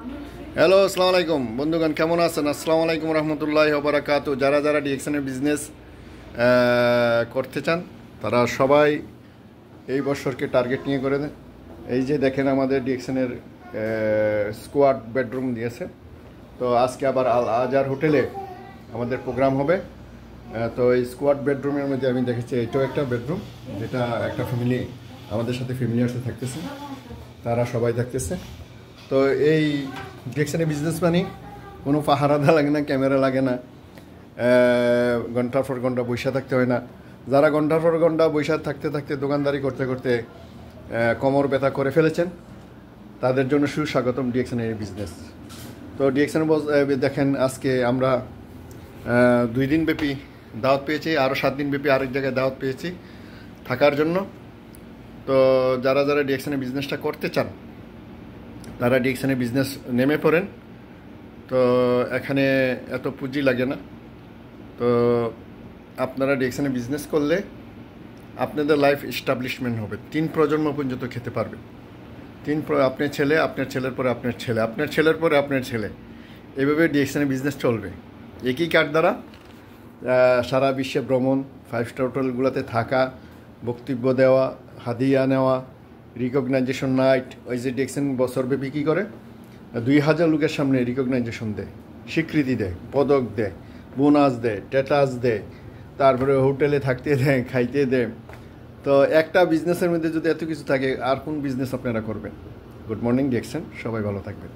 Hello, আসসালামু আলাইকুম বন্ধুগণ, কেমন আছেন? আসসালামু আলাইকুম রহমতুল্লাহি ওয়া বারাকাতুহু। যারা যারা ডিএক্সএনের বিজনেস করতে চান তারা সবাই এই বছরকে টার্গেট নিয়ে করে দেন। এই যে দেখেন, আমাদের ডিএক্সএনের স্কোয়াড বেডরুম দিয়েছে। তো আজকে আবার আল আজার হোটেলে আমাদের প্রোগ্রাম হবে। তো এই স্কোয়াড বেডরুমের মধ্যে আমি দেখেছি এটাও একটা বেডরুম, যেটা একটা ফ্যামিলি আমাদের সাথে ফ্যামিলিয়ার্সে থাকতেছে, তারা সবাই থাকতেছে। তো এই ডিরেকশনে বিজনেস মানে কোনো পাহারাদা লাগে না, ক্যামেরা লাগে না, ঘন্টার পর ঘন্টা বৈশা থাকতে হয় না। যারা ঘন্টার পর ঘন্টা বৈশা থাকতে থাকতে দোকানদারি করতে করতে কোমর ব্যথা করে ফেলেছেন, তাদের জন্য সুস্বাগতম ডিরেকশনের এই বিজনেস। তো ডিরেকশন দেখেন, আজকে আমরা 2 দিন ব্যাপী দাওয়াত পেয়েছি, আরও 7 দিন ব্যাপী আরেক জায়গায় দাওয়াত পেয়েছি থাকার জন্য। তো যারা যারা ডিরেকশনে বিজনেসটা করতে চান তারা ডিরেকশনে বিজনেস নেমে পড়েন। তো এখানে এত পুঁজি লাগে না। তো আপনারা ডিরেকশনে বিজনেস করলে আপনাদের লাইফ এস্টাবলিশমেন্ট হবে, 3 প্রজন্ম পর্যন্ত খেতে পারবেন। আপনার ছেলে, আপনার ছেলের পরে আপনার ছেলে, আপনার ছেলের পরে আপনার ছেলে, এভাবে ডিরেকশনে বিজনেস চলবে। একই কার্ড দ্বারা সারা বিশ্বে ভ্রমণ, 5 স্টার হোটেলগুলোতে থাকা, বক্তব্য দেওয়া, হাদিয়া নেওয়া, রিকগনাইজেশন নাইট। ওই যে ডিরেকশন বছরব্যাপী কী করে, 2000 লোকের সামনে রিকগনাইজেশন দেয়, স্বীকৃতি দেয়, পদক দেয়, বোনাস দেয়, স্ট্যাটাস দেয়, তারপরে হোটেলে থাকতে দেয়, খাইতে দেয়। তো একটা বিজনেসের মধ্যে যদি এত কিছু থাকে, আর কোন বিজনেস আপনারা করবেন? গুড মর্নিং ডিরেকশন, সবাই ভালো থাকবেন।